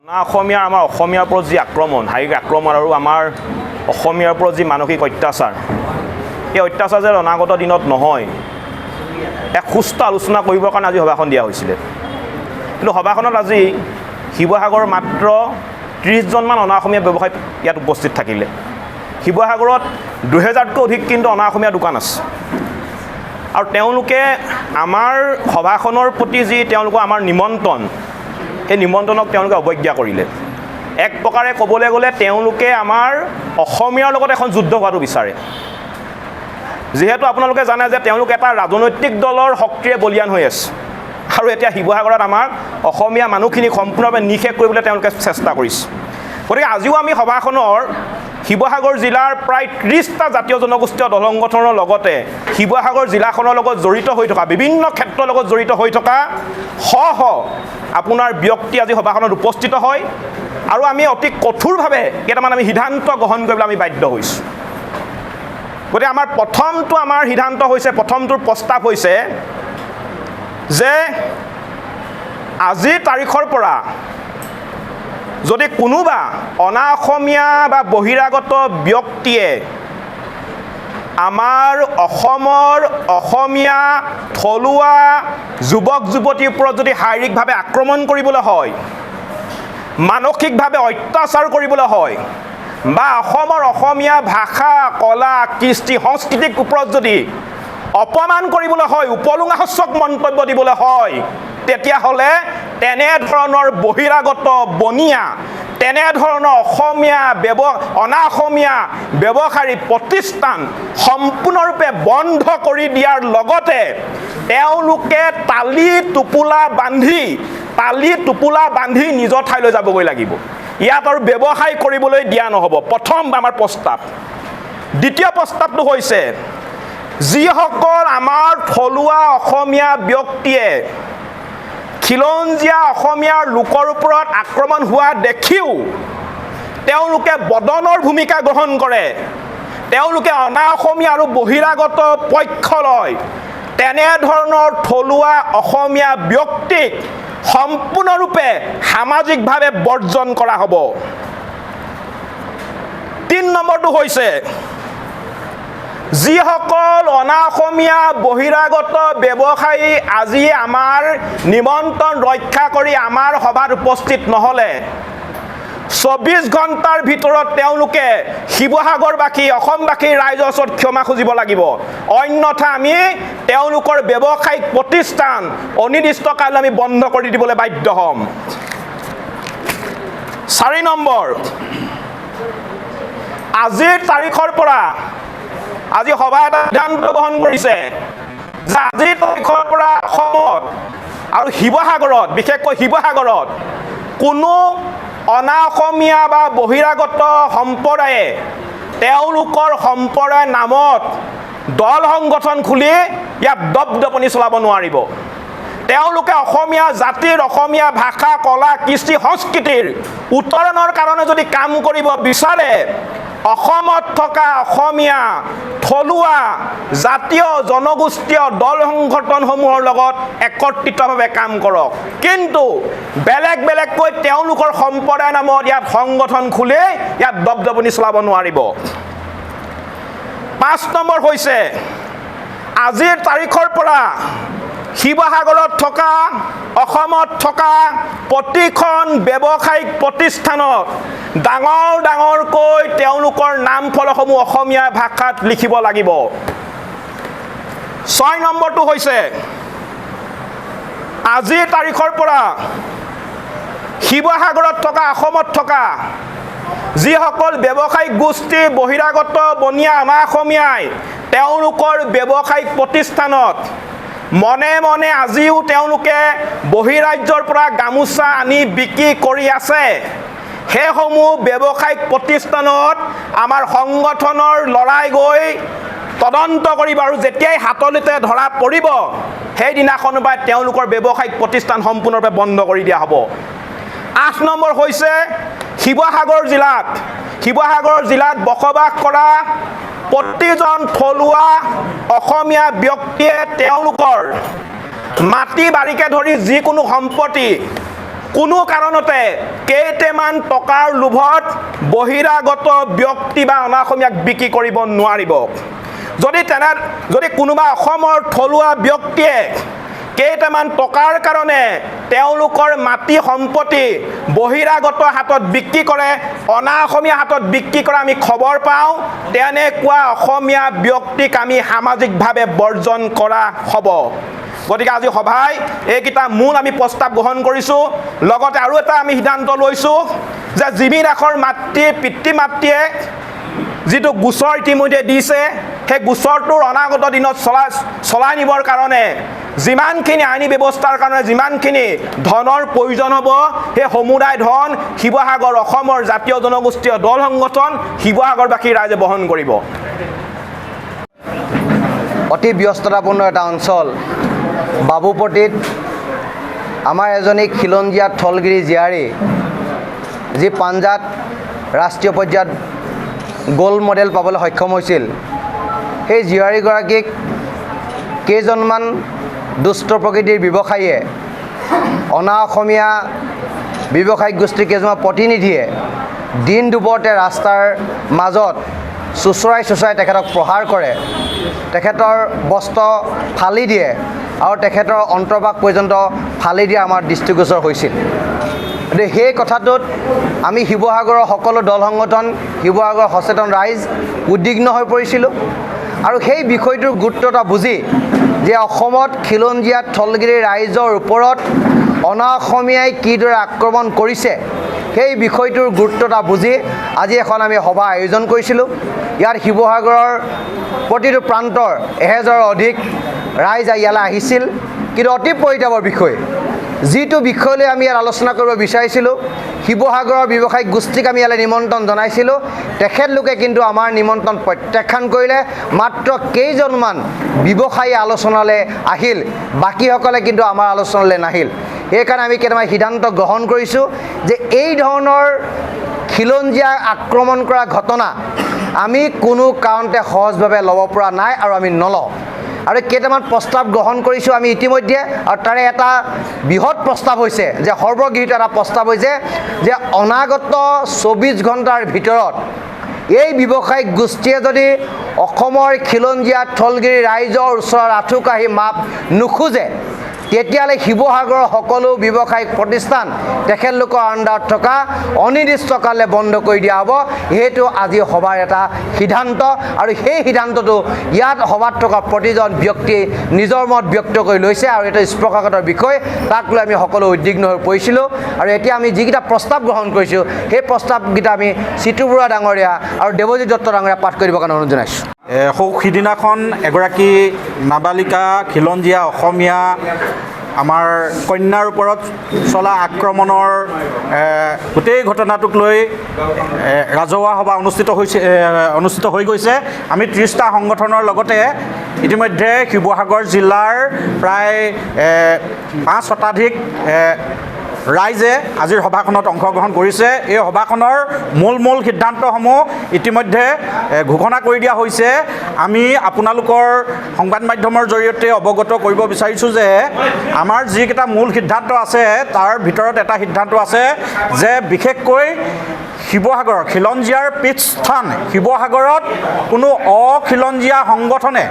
অসমীয়া আমাৰ অসমীয়াৰ ওপৰত যি আক্ৰমণ শাৰীৰিক আক্ৰমণ আৰু আমাৰ অসমীয়াৰ ওপৰত যি মানসিক অত্যাচাৰ এই অত্যাচাৰ যে অনাগত দিনত নহয় এক সুস্থ আলোচনা কৰিবৰ কাৰণে আজি সভাখন দিয়া হৈছিলে কিন্তু সভাখনত আজি শিৱসাগৰৰ মাত্ৰ 30জনমান অনা অসমীয়া ব্যৱসায়ী ইয়াত উপস্থিত থাকিলে শিৱসাগৰত 2000তকৈ অধিক কিন্তু অনা অসমীয়া দোকান আছে আৰু তেওঁলোকে আমাৰ সভাখনৰ প্ৰতি যি তেওঁলোকৰ আমাৰ নিমন্ত্ৰণ এই নিমন্ত্ৰণক তেওঁলোকে অৱজ্ঞা কৰিলে এক প্ৰকাৰে ক'বলৈ গ'লে তেওঁলোকে আমাৰ অসমীয়াৰ লগত এখন যুদ্ধ হোৱাটো বিচাৰে যিহেতু আপোনালোকে জানে যে তেওঁলোক এটা ৰাজনৈতিক দলৰ শক্তিৰে বলিয়ান হৈ আছে আৰু এতিয়া শিৱসাগৰত আমাৰ অসমীয়া মানুহখিনিক সম্পূৰ্ণভাৱে নিষেধ কৰিবলৈ তেওঁলোকে চেষ্টা কৰিছে গতিকে আজিও আমি সভাখনৰ শিৱসাগৰ জিলাৰ প্ৰায় 30টা জাতীয় জনগোষ্ঠীয় দল সংগঠনৰ লগতে শিৱসাগৰ জিলাখনৰ লগত জড়িত হৈ থকা বিভিন্ন ক্ষেত্ৰৰ লগত জড়িত হৈ থকা শ আপোনাৰ ব্যক্তি আজি সভাখনত উপস্থিত হয় আৰু আমি অতি কঠোৰভাৱে কেইটামান আমি সিদ্ধান্ত গ্ৰহণ কৰিবলৈ আমি বাধ্য হৈছোঁ গতিকে আমাৰ প্ৰথমটোৰ প্ৰস্তাৱ হৈছে যে আজিৰ তাৰিখৰ পৰা যদি কোনোবা অনা অসমীয়া বা বহিৰাগত ব্যক্তিয়ে আমাৰ অসমৰ অসমীয়া থলুৱা যুৱক যুৱতীৰ ওপৰত যদি শাৰীৰিকভাৱে আক্ৰমণ কৰিবলৈ হয় মানসিকভাৱে অত্যাচাৰ কৰিবলৈ হয় বা অসমৰ অসমীয়া ভাষা কলা কৃষ্টি সংস্কৃতিৰ ওপৰত যদি অপমান কৰিবলৈ হয় উপলুঙাসূচক মন্তব্য দিবলৈ হয় তেতিয়াহ'লে তেনেধৰণৰ বহিৰাগত বনিয়া তেনেধৰণৰ অসমীয়া অনা অসমীয়া ব্যৱসায়ী প্ৰতিষ্ঠান সম্পূৰ্ণৰূপে বন্ধ কৰি দিয়াৰ লগতে তেওঁলোকে তালি টোপোলা বান্ধি নিজৰ ঠাইলৈ যাবগৈ লাগিব ইয়াত আৰু ব্যৱসায় কৰিবলৈ দিয়া নহ'ব প্ৰথম আমাৰ প্ৰস্তাৱ দ্বিতীয় প্ৰস্তাৱটো হৈছে যিসকল আমাৰ থলুৱা অসমীয়া ব্যক্তিয়ে খিলঞ্জীয়া অসমীয়াৰ লোকৰ ওপৰত আক্ৰমণ হোৱা দেখিও তেওঁলোকে বদনৰ ভূমিকা গ্ৰহণ কৰে তেওঁলোকে অনা অসমীয়া আৰু বহিৰাগত পক্ষ লয় তেনেধৰণৰ থলুৱা অসমীয়া ব্যক্তিক সম্পূৰ্ণৰূপে সামাজিকভাৱে বৰ্জন কৰা হ'ব 3 নম্বৰটো হৈছে যিসকল অনা অসমীয়া বহিৰাগত ব্যৱসায়ী আজি আমাৰ নিমন্ত্ৰণ ৰক্ষা কৰি আমাৰ সভাত উপস্থিত নহ'লে 24 ঘণ্টাৰ ভিতৰত তেওঁলোকে শিৱসাগৰবাসী অসমবাসী ৰাইজৰ ওচৰত ক্ষমা খুজিব লাগিব অন্যথা আমি তেওঁলোকৰ ব্যৱসায়িক প্ৰতিষ্ঠান অনিৰ্দিষ্টকাললৈ আমি বন্ধ কৰি দিবলৈ বাধ্য হ'ম 4 নম্বৰ আজিৰ তাৰিখৰ পৰা আজি সভা এটা সিদ্ধান্ত গ্ৰহণ কৰিছে যে আজিৰ তাৰিখৰ পৰা অসমত আৰু শিৱসাগৰত বিশেষকৈ শিৱসাগৰত কোনো অনা অসমীয়া বা বহিৰাগত সম্প্ৰদায়ে তেওঁলোকৰ সম্প্ৰদায়ৰ নামত দল সংগঠন খুলি ইয়াত দপদপনি চলাব নোৱাৰিব তেওঁলোকে অসমীয়া জাতিৰ অসমীয়া ভাষা কলা কৃষ্টি সংস্কৃতিৰ উত্তৰণৰ কাৰণে যদি কাম কৰিব বিচাৰে অসমত থকা অসমীয়া থলুৱা জাতীয় জনগোষ্ঠীয় দল সংগঠনসমূহৰ লগত একত্ৰিতভাৱে কাম কৰক কিন্তু বেলেগকৈ তেওঁলোকৰ সম্প্ৰদায়ৰ নামত ইয়াত সংগঠন খুলি ইয়াত দপদপনি চলাব নোৱাৰিব 5 নম্বৰ হৈছে আজিৰ তাৰিখৰ পৰা শিৱসাগৰত থকা অসমত থকা প্ৰতিখন ব্যৱসায়িক প্ৰতিষ্ঠানত ডাঙৰকৈ তেওঁলোকৰ নাম ফলকসমূহ অসমীয়া ভাষাত লিখিব লাগিব 6 নম্বৰটো হৈছে আজিৰ তাৰিখৰ পৰা শিৱসাগৰত থকা অসমত থকা যিসকল ব্যৱসায়িক গোষ্ঠী বহিৰাগত বনিয়া অনা অসমীয়াই তেওঁলোকৰ ব্যৱসায়িক প্ৰতিষ্ঠানত মনে মনে আজিও তেওঁলোকে বহিৰাজ্যৰ পৰা গামোচা আনি বিক্ৰী কৰি আছে সেইসমূহ ব্যৱসায়িক প্ৰতিষ্ঠানত আমাৰ সংগঠনৰ লৰাই গৈ তদন্ত কৰিব আৰু যেতিয়াই হাতলিতে ধৰা পৰিব সেইদিনাখনৰ পৰা তেওঁলোকৰ ব্যৱসায়িক প্ৰতিষ্ঠান সম্পূৰ্ণৰূপে বন্ধ কৰি দিয়া হ'ব 8 নম্বৰ হৈছে শিৱসাগৰ জিলাত বসবাস কৰা প্ৰতিজন থলুৱা অসমীয়া ব্যক্তিয়ে তেওঁলোকৰ মাটি বাৰীকে ধৰি যিকোনো সম্পত্তি কোনো কাৰণতে কেইটামান টকাৰ লোভত বহিৰাগত ব্যক্তি বা অনা অসমীয়াক বিক্ৰী কৰিব নোৱাৰিব। যদি কোনোবা অসমৰ থলুৱা ব্যক্তিয়ে কেইটামান টকাৰ কাৰণে তেওঁলোকৰ মাটি সম্পত্তি বহিৰাগত হাতত বিক্ৰী কৰে, অনা অসমীয়া হাতত বিক্ৰী কৰে আমি খবৰ পাওঁ, তেনেকুৱা অসমীয়া ব্যক্তিক আমি সামাজিকভাৱে বৰ্জন কৰা হ'ব। গতিকে আজি সভাই এইকেইটা মূল আমি প্ৰস্তাৱ গ্ৰহণ কৰিছোঁ। লগতে আৰু এটা আমি সিদ্ধান্ত লৈছোঁ যে যিবিলাকৰ পিতৃ মাতৃয়ে যিটো গোচৰ ইতিমধ্যে দিছে, সেই গোচৰটোৰ অনাগত দিনত চলাই নিবৰ কাৰণে যিমানখিনি আইনী ব্যৱস্থাৰ কাৰণে যিমানখিনি ধনৰ প্ৰয়োজন হ'ব, সেই সমুদায় ধন শিৱসাগৰ অসমৰ জাতীয় জনগোষ্ঠীয় দল সংগঠন শিৱসাগৰবাসী ৰাইজে বহন কৰিব। অতি ব্যস্ততাপূৰ্ণ এটা অঞ্চল বাবুপট্টিত আমাৰ এজনী খিলঞ্জীয়া থলগিৰি জীয়াৰী, যি পাঞ্জাত ৰাষ্ট্ৰীয় পৰ্যায়ত গোল্ড মেডেল পাবলৈ সক্ষম হৈছিল, সেই জীয়াৰীগৰাকীক কেইজনমান দুষ্ট প্ৰকৃতিৰ ব্যৱসায়ীয়ে, অনা অসমীয়া ব্যৱসায়িক গোষ্ঠীৰ কেইজনমান প্ৰতিনিধিয়ে দিন দুপৰতে ৰাস্তাৰ মাজত চুচৰাই তেখেতক প্ৰহাৰ কৰে, তেখেতৰ বস্ত্ৰ ফালি দিয়ে আৰু তেখেতৰ অন্তৰ্ভাগ পৰ্যন্ত ফালি দিয়া আমাৰ দৃষ্টিগোচৰ হৈছিল। গতিকে সেই কথাটোত আমি শিৱসাগৰৰ সকলো দল সংগঠন, শিৱসাগৰৰ সচেতন ৰাইজ উদ্বিগ্ন হৈ পৰিছিলোঁ আৰু সেই বিষয়টোৰ গুৰুত্বতা বুজি যে অসমত খিলঞ্জীয়া থলগিৰি ৰাইজৰ ওপৰত অনা অসমীয়াই কিদৰে আক্ৰমণ কৰিছে, সেই বিষয়টোৰ গুৰুত্বতা বুজি আজি এখন আমি সভা আয়োজন কৰিছিলোঁ। ইয়াত শিৱসাগৰৰ প্ৰতিটো প্ৰান্তৰ 1000ৰ অধিক ৰাইজ ইয়ালৈ আহিছিল। কিন্তু অতি পৰিতাপৰ বিষয়, যিটো বিষয়লৈ আমি ইয়াত আলোচনা কৰিব বিচাৰিছিলোঁ, শিৱসাগৰৰ ব্যৱসায়িক গোষ্ঠীক আমি ইয়ালৈ নিমন্ত্ৰণ জনাইছিলোঁ, তেখেতলোকে কিন্তু আমাৰ নিমন্ত্ৰণ প্ৰত্যাখ্যান কৰিলে। মাত্ৰ কেইজনমান ব্যৱসায়ী আলোচনালৈ আহিল, বাকীসকলে কিন্তু আমাৰ আলোচনালৈ নাহিল। সেইকাৰণে আমি কেইটামান সিদ্ধান্ত গ্ৰহণ কৰিছোঁ যে এই ধৰণৰ খিলঞ্জীয়া আক্ৰমণ কৰা ঘটনা আমি কোনো কাৰণতে সহজভাৱে ল'ব পৰা নাই আৰু আমি নলওঁ। আৰু কেইটামান প্ৰস্তাৱ গ্ৰহণ কৰিছোঁ আমি ইতিমধ্যে, আৰু তাৰে এটা বৃহৎ প্ৰস্তাৱ হৈছে যে সৰ্বগৃহীত এটা প্ৰস্তাৱ হৈছে যে অনাগত 24 ঘণ্টাৰ ভিতৰত এই ব্যৱসায়িক গোষ্ঠীয়ে যদি অসমৰ খিলঞ্জীয়া থলগিৰি ৰাইজৰ ওচৰত আঁঠু কাঢ়ি মাপ নোখোজে, তেতিয়াহ'লে শিৱসাগৰৰ সকলো ব্যৱসায়িক প্ৰতিষ্ঠান তেখেতলোকৰ আণ্ডাৰত থকা অনিৰ্দিষ্টকাললৈ বন্ধ কৰি দিয়া হ'ব। সেইটো আজি সভাৰ এটা সিদ্ধান্ত আৰু সেই সিদ্ধান্তটো ইয়াত সভাত থকা প্ৰতিজন ব্যক্তিয়ে নিজৰ মত ব্যক্ত কৰি লৈছে আৰু এটা স্পৰ্শকাতৰ বিষয়, তাক লৈ আমি সকলো উদ্বিগ্ন হৈ পৰিছিলোঁ। আৰু এতিয়া আমি যিকেইটা প্ৰস্তাৱ গ্ৰহণ কৰিছোঁ, সেই প্ৰস্তাৱকেইটা আমি চিতু বৰুৱা ডাঙৰীয়া আৰু দেৱজিৎ দত্ত ডাঙৰীয়া পাঠ কৰিবৰ কাৰণে অনুৰোধ জনাইছোঁ। সিদিনাখন এগৰাকী নাবালিকা খিলঞ্জীয়া অসমীয়া আমাৰ কন্যাৰ ওপৰত চলা আক্ৰমণৰ গোটেই ঘটনাটোক লৈ ৰাজহুৱা সভা অনুষ্ঠিত হৈ গৈছে। আমি 30টা সংগঠনৰ লগতে ইতিমধ্যে শিৱসাগৰ জিলাৰ প্ৰায় 5 শতাধিক ৰাইজে আজিৰ সভাখনত অংশগ্ৰহণ কৰিছে। এই সভাখনৰ মূল সিদ্ধান্তসমূহ ইতিমধ্যে ঘোষণা কৰি দিয়া হৈছে। আমি আপোনালোকৰ সংবাদ মাধ্যমৰ জৰিয়তে অৱগত কৰিব বিচাৰিছোঁ যে আমাৰ যিকেইটা মূল সিদ্ধান্ত আছে, তাৰ ভিতৰত এটা সিদ্ধান্ত আছে যে বিশেষকৈ শিৱসাগৰৰ খিলঞ্জীয়াৰ পীঠস্থান শিৱসাগৰত কোনো অখিলঞ্জীয়া সংগঠনে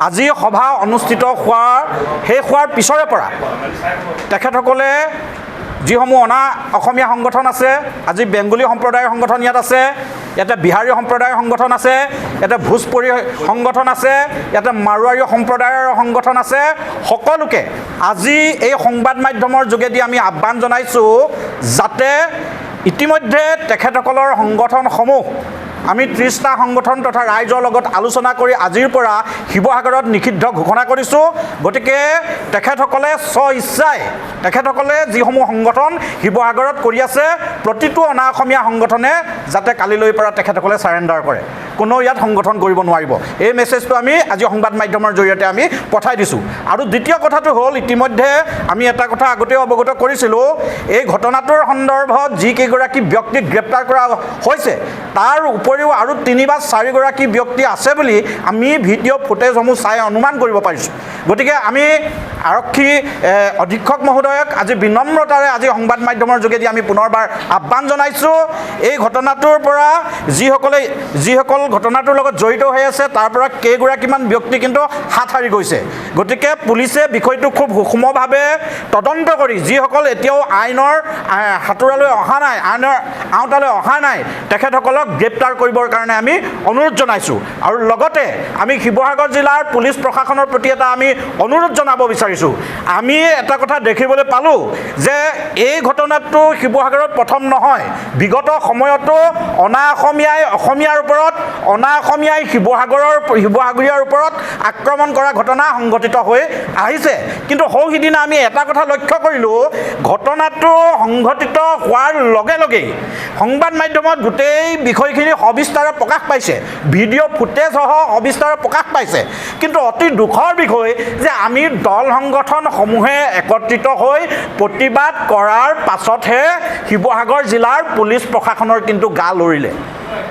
আজি সভা অনুষ্ঠিত হোৱাৰ পিছৰে পৰা তেখেতসকলে যিসমূহ অনা অসমীয়া সংগঠন আছে, আজি বেংগলী সম্প্ৰদায়ৰ সংগঠন ইয়াত আছে, ইয়াতে বিহাৰী সম্প্ৰদায়ৰ সংগঠন আছে, ইয়াতে ভোজপুৰী সংগঠন আছে, ইয়াতে মাৰোৱাৰী সম্প্ৰদায়ৰ সংগঠন আছে, সকলোকে আজি এই সংবাদ মাধ্যমৰ যোগেদি আমি আহ্বান জনাইছোঁ যাতে ইতিমধ্যে তেখেতসকলৰ সংগঠনসমূহ আমি 30টা সংগঠন তথা ৰাইজৰ লগত আলোচনা কৰি আজিৰ পৰা শিৱসাগৰত নিষিদ্ধ ঘোষণা কৰিছোঁ। গতিকে তেখেতসকলে স্ব-ইচ্ছাই তেখেতসকলে যিসমূহ সংগঠন শিৱসাগৰত কৰি আছে, প্ৰতিটো অনা অসমীয়া সংগঠনে যাতে কালিলৈৰ পৰা তেখেতসকলে ছাৰেণ্ডাৰ কৰে, কোনো ইয়াত সংগঠন কৰিব নোৱাৰিব। এই মেছেজটো আমি আজি সংবাদ মাধ্যমৰ জৰিয়তে আমি পঠাই দিছোঁ। আৰু দ্বিতীয় কথাটো হ'ল, ইতিমধ্যে আমি এটা কথা আগতেও অৱগত কৰিছিলোঁ, এই ঘটনাটোৰ সন্দৰ্ভত যিকেইগৰাকী ব্যক্তিক গ্ৰেপ্তাৰ কৰা হৈছে তাৰ উপৰিও আৰু 3 বা 4 গৰাকী ব্যক্তি আছে বুলি আমি ভিডিঅ' ফুটেজসমূহ চাই অনুমান কৰিব পাৰিছোঁ। গতিকে আমি আৰক্ষী অধীক্ষক মহোদয়ক আজি বিনম্ৰতাৰে আজি সংবাদ মাধ্যমৰ যোগেদি আমি পুনৰবাৰ আহ্বান জনাইছোঁ, এই ঘটনাটোৰ পৰা যিসকল ঘটনাটোৰ লগত জড়িত হৈ আছে তাৰ পৰা কেইগৰাকীমান ব্যক্তি কিন্তু হাত সাৰি গৈছে। গতিকে পুলিচে বিষয়টো খুব সূক্ষ্মভাৱে তদন্ত কৰি যিসকল এতিয়াও আইনৰ হাতোৰালৈ অহা নাই, আইনৰ আওতালৈ অহা নাই, তেখেতসকলক গ্ৰেপ্তাৰ কৰিবৰ কাৰণে আমি অনুৰোধ জনাইছোঁ। আৰু লগতে আমি শিৱসাগৰ জিলাৰ পুলিচ প্ৰশাসনৰ প্ৰতি এটা আমি অনুৰোধ জনাব বিচাৰিছোঁ। আমি এটা কথা দেখিবলৈ পালোঁ যে এই ঘটনাটো শিৱসাগৰত প্ৰথম নহয়, বিগত সময়তো অসমীয়াৰ ওপৰত শিৱসাগৰীয়াৰ ওপৰত আক্ৰমণ কৰা ঘটনা সংঘটিত হৈ আহিছে। কিন্তু সিদিনা আমি এটা কথা লক্ষ্য কৰিলোঁ, ঘটনাটো সংঘটিত হোৱাৰ লগে লগেই সংবাদ মাধ্যমত গোটেই বিষয়খিনি সবিস্তাৰে প্ৰকাশ পাইছে, ভিডিঅ' ফুটেজসহ সবিস্তাৰে প্ৰকাশ পাইছে। কিন্তু অতি দুখৰ বিষয় যে আমি দল সংগঠনসমূহে একত্ৰিত হৈ প্ৰতিবাদ কৰাৰ পাছতহে শিৱসাগৰ জিলাৰ পুলিচ প্ৰশাসনৰ কিন্তু গা লৰিলে।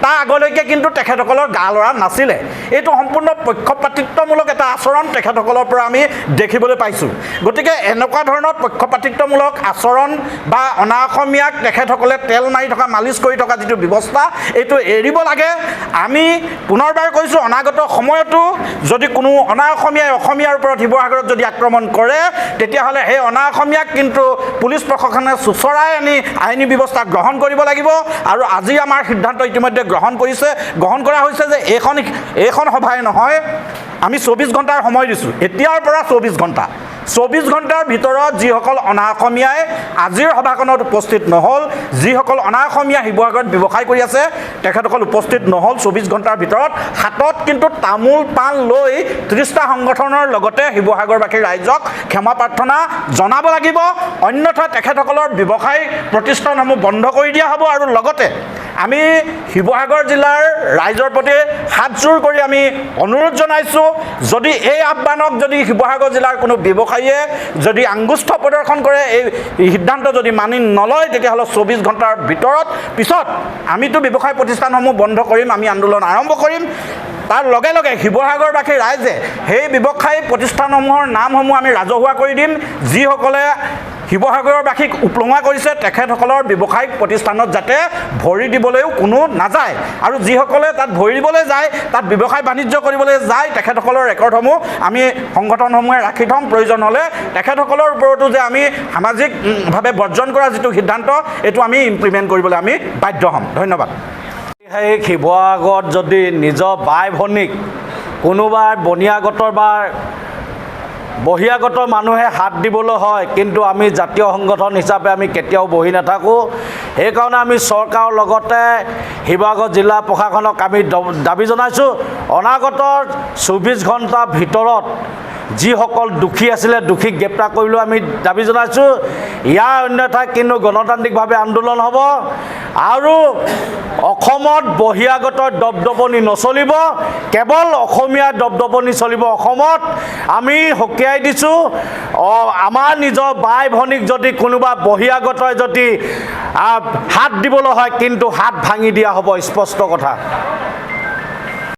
তাৰ আগলৈকে কিন্তু তেখেতসকলৰ গা লৰা নাছিলে। এইটো সম্পূৰ্ণ পক্ষপাতিত্বমূলক এটা আচৰণ তেখেতসকলৰ পৰা আমি দেখিবলৈ পাইছোঁ। গতিকে এনেকুৱা ধৰণৰ পক্ষপাতিত্বমূলক আচৰণ বা অনা অসমীয়াক তেখেতসকলে তেল মাৰি থকা, মালিচ কৰি থকা যিটো ব্যৱস্থা, এইটো এৰিব লাগে। আমি পুনৰবাৰ কৈছোঁ, অনাগত সময়তো যদি কোনো অনা অসমীয়াৰ ওপৰত শিৱসাগৰত যদি আক্ৰমণ কৰে, তেতিয়াহ'লে সেই অনা অসমীয়াক কিন্তু পুলিচ প্ৰশাসনে চোঁচৰাই আনি আইনী ব্যৱস্থা গ্ৰহণ কৰিব লাগিব। আৰু আজি আমাৰ সিদ্ধান্ত ইতিমধ্যে গ্ৰহণ কৰা হৈছে যে এইখন সভাই নহয়, আমি 24 ঘণ্টাৰ সময় দিছোঁ। এতিয়াৰ পৰা 24 ঘণ্টাৰ ভিতৰত যিসকল অনা অসমীয়াই আজিৰ সভাখনত উপস্থিত নহ'ল, যিসকল অনা অসমীয়া শিৱসাগৰত ব্যৱসায় কৰি আছে তেখেতসকল উপস্থিত নহ'ল, 24 ঘণ্টাৰ ভিতৰত হাতত কিন্তু তামোল পাণ লৈ 30টা সংগঠনৰ লগতে শিৱসাগৰবাসী ৰাইজক ক্ষমা প্ৰাৰ্থনা জনাব লাগিব। অন্যথা তেখেতসকলৰ ব্যৱসায় প্ৰতিষ্ঠানসমূহ বন্ধ কৰি দিয়া হ'ব। আৰু লগতে আমি শিৱসাগৰ জিলাৰ ৰাইজৰ প্ৰতি হাতযোৰ কৰি আমি অনুৰোধ জনাইছোঁ, যদি এই আহ্বানক যদি শিৱসাগৰ জিলাৰ কোনো ব্যৱসায়ীয়ে যদি আঙ্গুষ্ঠ প্ৰদৰ্শন কৰে, এই সিদ্ধান্ত যদি মানি নলয়, তেতিয়াহ'লে 24 ঘণ্টাৰ পিছত আমিতো ব্যৱসায় প্ৰতিষ্ঠানসমূহ বন্ধ কৰিম, আমি আন্দোলন আৰম্ভ কৰিম। তাৰ লগে লগে শিৱসাগৰবাসী ৰাইজে সেই ব্যৱসায়ী প্ৰতিষ্ঠানসমূহৰ নামসমূহ আমি ৰাজহুৱা কৰি দিম। যিসকলে শিৱসাগৰবাসীক উপলুঙা কৰিছে তেখেতসকলৰ ব্যৱসায়িক প্ৰতিষ্ঠানত যাতে ভৰি দিবলৈও কোনো নাযায়। আৰু যিসকলে তাত ভৰি দিবলৈ যায়, তাত ব্যৱসায় বাণিজ্য কৰিবলৈ যায়, তেখেতসকলৰ ৰেকৰ্ডসমূহ আমি সংগঠনসমূহে ৰাখি থ'ম। প্ৰয়োজন হ'লে তেখেতসকলৰ ওপৰতো যে আমি সামাজিকভাৱে বৰ্জন কৰা যিটো সিদ্ধান্ত, এইটো আমি ইমপ্লিমেণ্ট কৰিবলৈ আমি বাধ্য হ'ম। ধন্যবাদ। সেই শিৱসাগৰত যদি নিজৰ বাই ভনীক কোনোবা বনিয়াগতৰ বা বহিৰাগত মানুহে হাত দিবলৈ হয়, কিন্তু আমি জাতীয় সংগঠন হিচাপে আমি কেতিয়াও বহি নাথাকোঁ। সেইকাৰণে আমি চৰকাৰৰ লগতে শিৱসাগৰ জিলা প্ৰশাসনক আমি দাবী জনাইছোঁ, অনাগত 24 ঘণ্টাৰ ভিতৰত যিসকল দোষী আছিলে দোষীক গ্ৰেপ্তাৰ কৰিবলৈ আমি দাবী জনাইছোঁ। ইয়াৰ অন্যথা কিন্তু গণতান্ত্ৰিকভাৱে আন্দোলন হ'ব। আৰু অসমত বহিৰাগতৰ দপদপনি নচলিব, কেৱল অসমীয়া দপদপনি চলিব অসমত। আমি সকীয়াই দিছোঁ, আমাৰ নিজৰ বাই ভনীক যদি কোনোবা বহিৰাগতই যদি হাত দিবলৈ হয়, কিন্তু হাত ভাঙি দিয়া হ'ব, স্পষ্ট কথা।